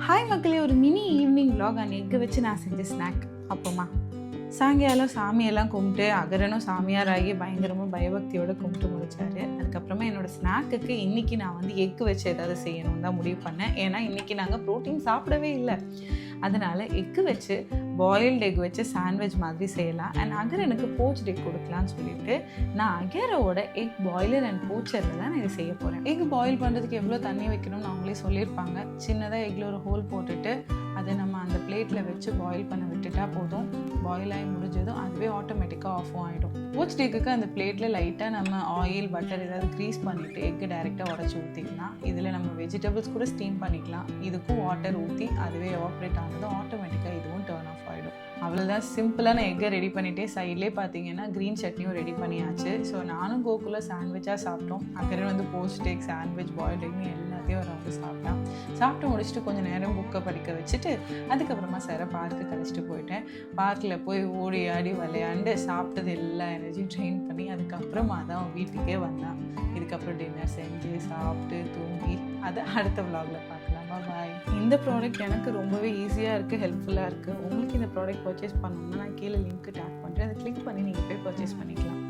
Hi மக்களே, ஒரு mini evening vlog and egg வச்சு நான் செஞ்ச ஸ்நாக். அப்போமா சாயங்காலம் சாமியெல்லாம் கும்பிட்டு அகரனும் சாமியாராகி பயங்கரமாக பயபக்தியோடு கும்பிட்டு முடிச்சாரு. அதுக்கப்புறமா என்னோடய ஸ்நாக்குக்கு இன்றைக்கி நான் வந்து எக்கு வச்சு ஏதாவது செய்யணும்னு தான் முடிவு பண்ணேன். ஏன்னா இன்றைக்கி நாங்கள் ப்ரோட்டீன் சாப்பிடவே இல்லை. அதனால் எக்கு வச்சு பாயில்டு எக் வச்சு சாண்ட்விச் மாதிரி செய்யலாம். அண்ட் அகரனுக்கு போச்ட் எக் கொடுக்கலான்னு சொல்லிட்டு நான் அகரோட எக் பாய்லர் அண்ட் போச்சரில் தான் நான் இதை செய்ய போகிறேன். எக் பாயில் பண்ணுறதுக்கு எவ்வளோ தண்ணி வைக்கணும்னு அவங்களே சொல்லியிருப்பாங்க. சின்னதாக எக்கில் ஒரு ஹோல் போட்டுட்டு அதை நம்ம அந்த பிளேட்டில் வச்சு பாயில் பண்ண விட்டுட்டா போதும். பாயில் ஆகி முடிஞ்சதும் அதுவே ஆட்டோமேட்டிக்காக ஆஃபும் ஆகிடும். போச்ட் எக்குக்கு அந்த பிளேட்டில் லைட்டாக நம்ம ஆயில் பட்டர் ஏதாவது க்ரீஸ் பண்ணிவிட்டு எக்கு டைரெக்டாக உடச்சி ஊற்றிக்கலாம். இதில் நம்ம வெஜிடபிள்ஸ் கூட ஸ்டீம் பண்ணிக்கலாம். இதுக்கும் வாட்டர் ஊற்றி அதுவே எவாப்ரேட் ஆனதும் ஆட்டோமேட்டிக்காக இதுவும் டர்ன் ஆஃப் ஆகிடும். அவ்வளோதான், சிம்பிளான எக்கை ரெடி பண்ணிவிட்டு சைட்லேயே பார்த்தீங்கன்னா க்ரீன் சட்னியும் ரெடி பண்ணியாச்சு. ஸோ நானும் கோகுல சாண்ட்விச்சாக சாப்பிட்டோம். அக்கறை வந்து போஸ்ட் எக், சாண்ட்விச், பாயில்டு எக்னு எல்லாத்தையும் ஒரு ரவுண்டு சாப்பிட்டேன். சாப்பிட்டு முடிச்சுட்டு கொஞ்சம் நேரம் புக்கை படிக்க வச்சுட்டு அதுக்கப்புறமா பார்க்கு கழிச்சிட்டு போயிட்டேன். பார்க்கில் போய் ஓடி ஆடி விளையாண்டு சாப்பிட்டது எல்லா எனர்ஜியும் ட்ரெயின் பண்ணி அதுக்கப்புறமா தான் வீட்டுக்கே வந்தேன். இதுக்கப்புறம் டின்னர் செஞ்சு சாப்பிட்டு தூங்கி அதை அடுத்த vlogல பார்க்கலாம். பாய். இந்த ப்ராடக்ட் எனக்கு ரொம்பவே ஈஸியாக இருக்குது, ஹெல்ப்ஃபுல்லாக இருக்குது. உங்களுக்கு இந்த ப்ராடக்ட் பர்ச்சேஸ் பண்ணணும்னா நான் கீழே லிங்க் டேக் பண்ணுறேன். அதை கிளிக் பண்ணி நீங்கள் போய் பர்ச்சேஸ் பண்ணிக்கலாம்.